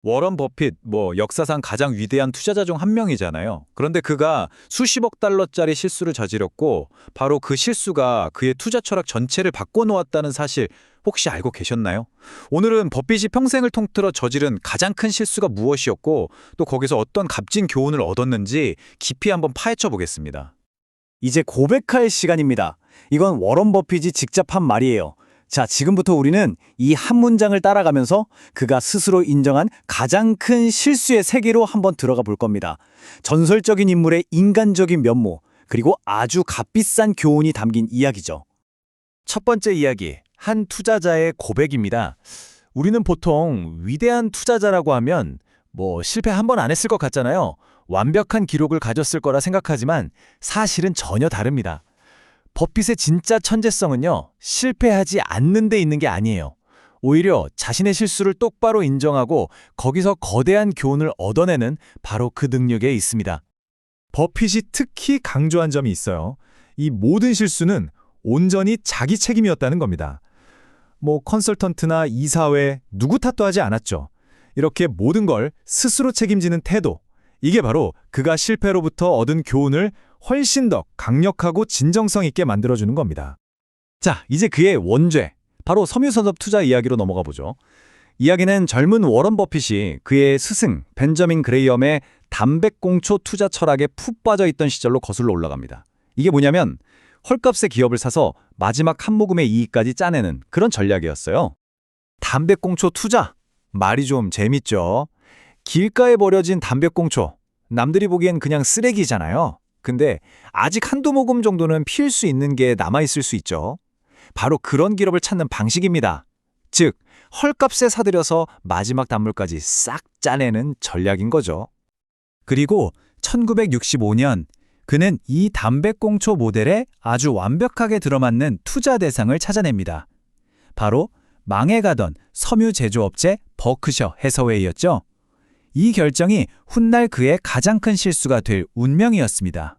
워런 버핏, 역사상 가장 위대한 투자자 중 한 명이잖아요. 그런데 그가 수십억 달러짜리 실수를 저질렀고, 바로 그 실수가 그의 투자 철학 전체를 바꿔놓았다는 사실 혹시 알고 계셨나요? 오늘은 버핏이 평생을 통틀어 저지른 가장 큰 실수가 무엇이었고, 또 거기서 어떤 값진 교훈을 얻었는지 깊이 한번 파헤쳐 보겠습니다. 이제 고백할 시간입니다. 이건 워런 버핏이 직접 한 말이에요. 자, 지금부터 우리는 이 한 문장을 따라가면서 그가 스스로 인정한 가장 큰 실수의 세계로 한번 들어가 볼 겁니다. 전설적인 인물의 인간적인 면모, 그리고 아주 값비싼 교훈이 담긴 이야기죠. 첫 번째 이야기, 한 투자자의 고백입니다. 우리는 보통 위대한 투자자라고 하면 실패 한 번 안 했을 것 같잖아요. 완벽한 기록을 가졌을 거라 생각하지만 사실은 전혀 다릅니다. 버핏의 진짜 천재성은요, 실패하지 않는 데 있는 게 아니에요. 오히려 자신의 실수를 똑바로 인정하고 거기서 거대한 교훈을 얻어내는 바로 그 능력에 있습니다. 버핏이 특히 강조한 점이 있어요. 이 모든 실수는 온전히 자기 책임이었다는 겁니다. 컨설턴트나 이사회 누구 탓도 하지 않았죠. 이렇게 모든 걸 스스로 책임지는 태도, 이게 바로 그가 실패로부터 얻은 교훈을 훨씬 더 강력하고 진정성 있게 만들어주는 겁니다. 자, 이제 그의 원죄, 바로 섬유산업 투자 이야기로 넘어가 보죠. 이야기는 젊은 워런 버핏이 그의 스승 벤저민 그레이엄의 담배꽁초 투자 철학에 푹 빠져 있던 시절로 거슬러 올라갑니다. 이게 뭐냐면 헐값의 기업을 사서 마지막 한 모금의 이익까지 짜내는 그런 전략이었어요. 담배꽁초 투자, 말이 좀 재밌죠. 길가에 버려진 담배꽁초, 남들이 보기엔 그냥 쓰레기잖아요. 근데 아직 한두 모금 정도는 피울 수 있는 게 남아있을 수 있죠. 바로 그런 기업을 찾는 방식입니다. 즉, 헐값에 사들여서 마지막 단물까지 싹 짜내는 전략인 거죠. 그리고 1965년 그는 이 담배꽁초 모델에 아주 완벽하게 들어맞는 투자 대상을 찾아냅니다. 바로 망해가던 섬유 제조업체 버크셔 해서웨이였죠. 이 결정이 훗날 그의 가장 큰 실수가 될 운명이었습니다.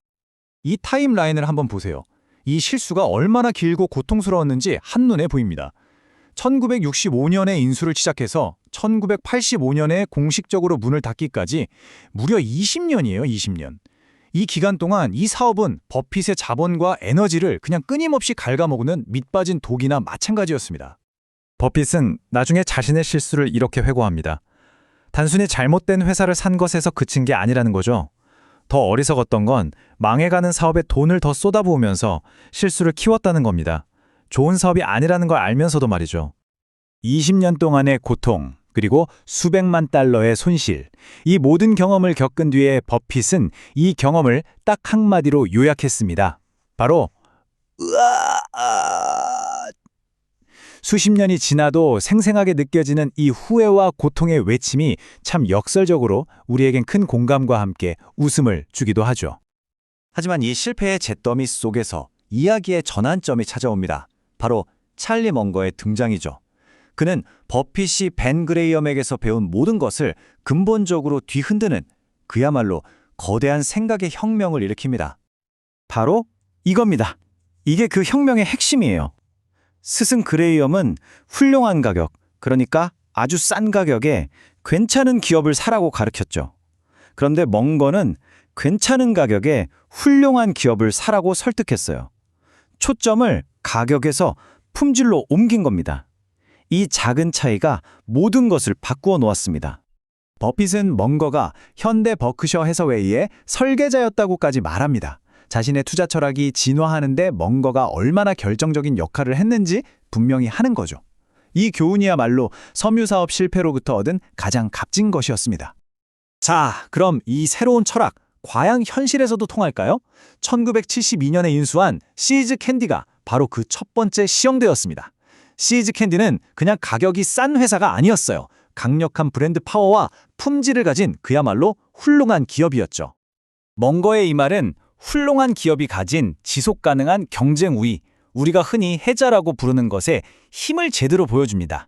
이 타임라인을 한번 보세요. 이 실수가 얼마나 길고 고통스러웠는지 한눈에 보입니다. 1965년에 인수를 시작해서 1985년에 공식적으로 문을 닫기까지 무려 20년이에요, 20년. 이 기간 동안 이 사업은 버핏의 자본과 에너지를 그냥 끊임없이 갉아먹는 밑빠진 독이나 마찬가지였습니다. 버핏은 나중에 자신의 실수를 이렇게 회고합니다. 단순히 잘못된 회사를 산 것에서 그친 게 아니라는 거죠. 더 어리석었던 건 망해가는 사업에 돈을 더 쏟아부으면서 실수를 키웠다는 겁니다. 좋은 사업이 아니라는 걸 알면서도 말이죠. 20년 동안의 고통, 그리고 수백만 달러의 손실, 이 모든 경험을 겪은 뒤에 버핏은 이 경험을 딱 한마디로 요약했습니다. 바로 수십 년이 지나도 생생하게 느껴지는 이 후회와 고통의 외침이 참 역설적으로 우리에겐 큰 공감과 함께 웃음을 주기도 하죠. 하지만 이 실패의 잿더미 속에서 이야기의 전환점이 찾아옵니다. 바로 찰리 먼거의 등장이죠. 그는 버핏이 벤 그레이엄에게서 배운 모든 것을 근본적으로 뒤흔드는 그야말로 거대한 생각의 혁명을 일으킵니다. 바로 이겁니다. 이게 그 혁명의 핵심이에요. 스승 그레이엄은 훌륭한 가격, 그러니까 아주 싼 가격에 괜찮은 기업을 사라고 가르쳤죠. 그런데 먼거는 괜찮은 가격에 훌륭한 기업을 사라고 설득했어요. 초점을 가격에서 품질로 옮긴 겁니다. 이 작은 차이가 모든 것을 바꾸어 놓았습니다. 버핏은 먼거가 현대 버크셔 해서웨이의 설계자였다고까지 말합니다. 자신의 투자 철학이 진화하는 데 먼거가 얼마나 결정적인 역할을 했는지 분명히 하는 거죠. 이 교훈이야말로 섬유사업 실패로부터 얻은 가장 값진 것이었습니다. 자, 그럼 이 새로운 철학, 과연 현실에서도 통할까요? 1972년에 인수한 시즈 캔디가 바로 그 첫 번째 시험대였습니다. 시즈 캔디는 그냥 가격이 싼 회사가 아니었어요. 강력한 브랜드 파워와 품질을 가진 그야말로 훌륭한 기업이었죠. 먼거의 이 말은 훌륭한 기업이 가진 지속 가능한 경쟁 우위, 우리가 흔히 해자라고 부르는 것에 힘을 제대로 보여줍니다.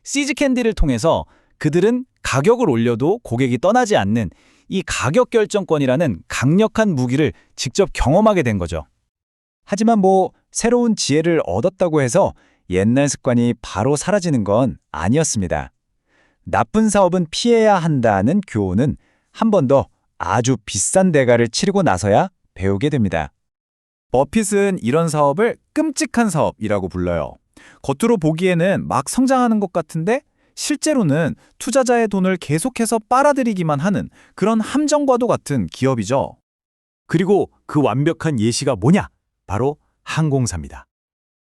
시즈 캔디를 통해서 그들은 가격을 올려도 고객이 떠나지 않는 이 가격 결정권이라는 강력한 무기를 직접 경험하게 된 거죠. 하지만 새로운 지혜를 얻었다고 해서 옛날 습관이 바로 사라지는 건 아니었습니다. 나쁜 사업은 피해야 한다는 교훈은 한 번 더 아주 비싼 대가를 치르고 나서야 배우게 됩니다. 버핏은 이런 사업을 끔찍한 사업이라고 불러요. 겉으로 보기에는 막 성장하는 것 같은데 실제로는 투자자의 돈을 계속해서 빨아들이기만 하는 그런 함정과도 같은 기업이죠. 그리고 그 완벽한 예시가 뭐냐? 바로 항공사입니다.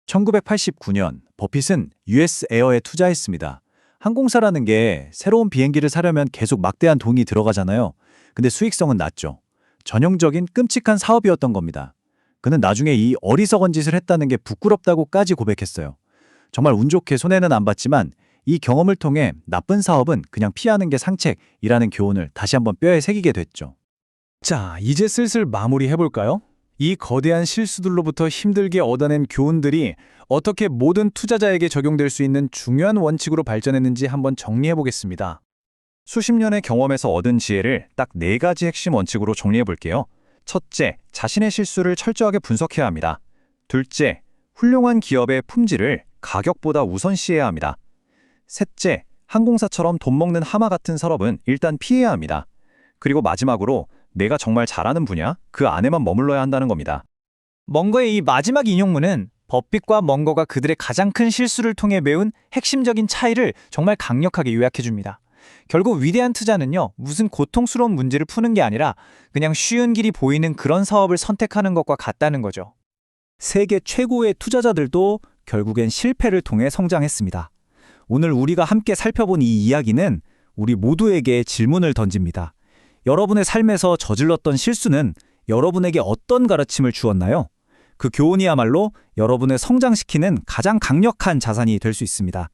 1989년 버핏은 US 에어에 투자했습니다. 항공사라는 게 새로운 비행기를 사려면 계속 막대한 돈이 들어가잖아요. 근데 수익성은 낮죠. 전형적인 끔찍한 사업이었던 겁니다. 그는 나중에 이 어리석은 짓을 했다는 게 부끄럽다고까지 고백했어요. 정말 운 좋게 손해는 안 봤지만 이 경험을 통해 나쁜 사업은 그냥 피하는 게 상책이라는 교훈을 다시 한번 뼈에 새기게 됐죠. 자, 이제 슬슬 마무리해볼까요? 이 거대한 실수들로부터 힘들게 얻어낸 교훈들이 어떻게 모든 투자자에게 적용될 수 있는 중요한 원칙으로 발전했는지 한번 정리해보겠습니다. 수십 년의 경험에서 얻은 지혜를 딱 4가지 핵심 원칙으로 정리해볼게요. 첫째, 자신의 실수를 철저하게 분석해야 합니다. 둘째, 훌륭한 기업의 품질을 가격보다 우선시해야 합니다. 셋째, 항공사처럼 돈 먹는 하마 같은 산업은 일단 피해야 합니다. 그리고 마지막으로 내가 정말 잘하는 분야, 그 안에만 머물러야 한다는 겁니다. 멍거의 이 마지막 인용문은 버핏과 멍거가 그들의 가장 큰 실수를 통해 배운 핵심적인 차이를 정말 강력하게 요약해줍니다. 결국 위대한 투자는요, 무슨 고통스러운 문제를 푸는 게 아니라 그냥 쉬운 길이 보이는 그런 사업을 선택하는 것과 같다는 거죠. 세계 최고의 투자자들도 결국엔 실패를 통해 성장했습니다. 오늘 우리가 함께 살펴본 이 이야기는 우리 모두에게 질문을 던집니다. 여러분의 삶에서 저질렀던 실수는 여러분에게 어떤 가르침을 주었나요? 그 교훈이야말로 여러분을 성장시키는 가장 강력한 자산이 될 수 있습니다.